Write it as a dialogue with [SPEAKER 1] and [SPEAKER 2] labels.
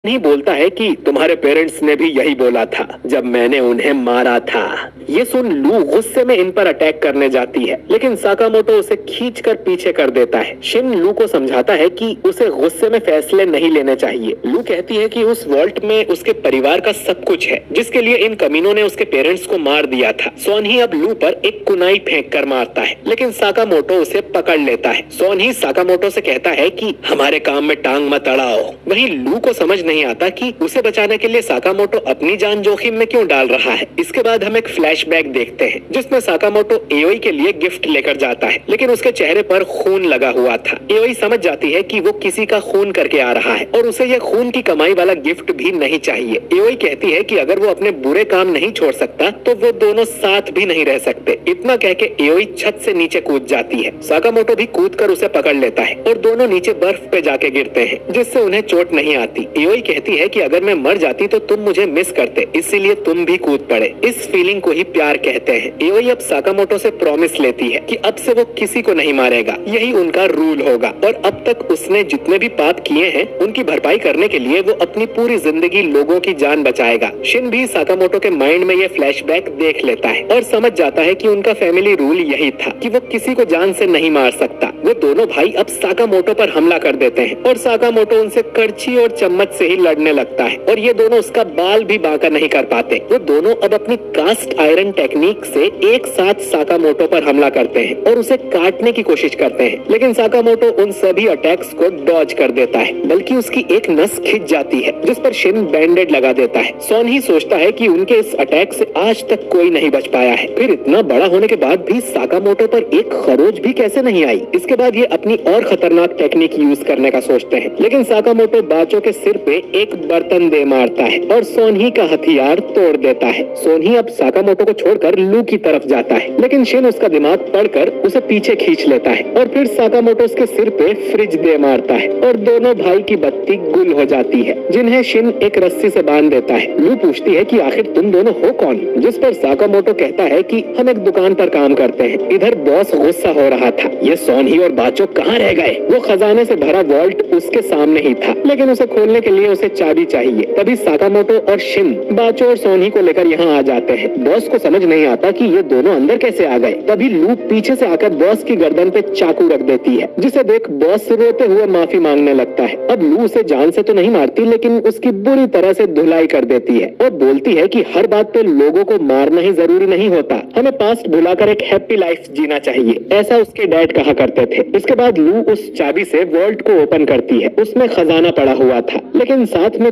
[SPEAKER 1] नहीं बोलता है कि तुम्हारे पेरेंट्स ने भी यही बोला था जब मैंने उन्हें मारा था। ये सुन लू गुस्से में इन पर अटैक करने जाती है, लेकिन साकामोटो उसे खींचकर पीछे कर देता है। शिन लू को समझाता है कि उसे गुस्से में फैसले नहीं लेने चाहिए। लू कहती है कि उस वॉल्ट में उसके परिवार का सब कुछ है, जिसके लिए इन कमीनों ने उसके पेरेंट्स को मार दिया था। सोनही अब लू पर एक कुनाई फेंक कर मारता है, लेकिन साकामोटो उसे पकड़ लेता है। सोनही साकामोटो से कहता है कि हमारे काम में टांग मत अड़ाओ। वहीं लू को समझ नहीं आता कि उसे बचाने के लिए साकामोटो अपनी जान जोखिम में क्यों डाल रहा है। इसके बाद हम एक फ्लैशबैक देखते हैं जिसमें साकामोटो एओई के लिए गिफ्ट लेकर जाता है, लेकिन उसके चेहरे पर खून लगा हुआ था। एओई समझ जाती है कि वो किसी का खून करके आ रहा है और उसे यह खून की कमाई वाला गिफ्ट भी नहीं चाहिए। एओई कहती है कि अगर वो अपने बुरे काम नहीं छोड़ सकता तो वो दोनों साथ भी नहीं रह सकते। इतना कह के एओई छत से नीचे कूद जाती है। साकामोटो भी कूद कर उसे पकड़ लेता है और दोनों नीचे बर्फ पे जाके गिरते हैं, जिससे उन्हें चोट नहीं आती। एओई कहती है कि अगर मैं मर जाती तो तुम मुझे मिस करते, इसीलिए तुम भी कूद पड़े। इस फीलिंग को ही प्यार कहते हैं। एओई अब साकामोटो से प्रॉमिस लेती है कि अब से वो किसी को नहीं मारेगा, यही उनका रूल होगा। और अब तक उसने जितने भी पाप किए हैं उनकी भरपाई करने के लिए वो अपनी पूरी जिंदगी लोगों की जान बचाएगा। शिन भी साकामोटो के माइंड में ये फ्लैशबैक देख लेता है और समझ जाता है कि उनका फैमिली रूल यही था कि वो किसी को जान से नहीं मार सकता। वो दोनों भाई अब साकामोटो पर हमला कर देते हैं और साकामोटो उनसे करछी और चम्मच से ही लड़ने लगता है और ये दोनों उसका बाल भी बांका नहीं कर पाते। वो दोनों अब अपनी कास्ट आयरन टेक्निक से एक साथ साकामोटो पर हमला करते हैं और उसे काटने की कोशिश करते हैं, लेकिन साकामोटो उन सभी अटैक्स को डॉज कर देता है, बल्कि उसकी एक नस खिंच जाती है जिस पर शिन बैंडेड लगा देता है। सोन ही सोचता है कि उनके इस अटैक से आज तक कोई नहीं बच पाया है, फिर इतना बड़ा होने के बाद भी साकामोटो पर एक खरोच भी कैसे नहीं आई। इसके बाद ये अपनी और खतरनाक टेक्निक यूज करने का सोचते हैं, लेकिन साकामोटो बाचो के सिर पे एक बर्तन दे मारता है और सोनही का हथियार तोड़ देता है। सोनही अब साकामोटो को छोड़कर लू की तरफ जाता है, लेकिन शिन उसका दिमाग पढ़कर उसे पीछे खींच लेता है और फिर साकामोटो उसके सिर पे फ्रिज दे मारता है और दोनों भाई की बत्ती गुल हो जाती है, जिन्हें शिन एक रस्सी से बांध देता है। लू पूछती है कि आखिर तुम दोनों हो कौन, जिस पर साकामोटो कहता है कि हम एक दुकान पर काम करते हैं। इधर बॉस गुस्सा हो रहा था, ये सोनही और बाचो कहाँ रह गए। वो खजाने से भरा वॉल्ट उसके सामने ही था, लेकिन उसे खोलने के लिए उसे चाबी चाहिए। तभी साकामोटो और शिन बाचो और सोनही को लेकर यहाँ आ जाते हैं। बॉस को समझ नहीं आता कि ये दोनों अंदर कैसे आ गए। तभी लू पीछे से आकर बॉस की गर्दन पे चाकू रख देती है, जिसे देख बॉस रोते हुए माफी मांगने लगता है। अब लू उसे जान से तो नहीं मारती, लेकिन उसकी बुरी तरह से धुलाई कर देती है और बोलती है कि हर बात पे लोगों को मारना ही जरूरी नहीं होता, हमें पास्ट भुलाकर एक हैप्पी लाइफ जीना चाहिए, ऐसा उसके डैड कहा करते थे। इसके बाद लू उस चाबी से वॉल्ट को ओपन करती है। उसमें खजाना पड़ा हुआ था, लेकिन साथ में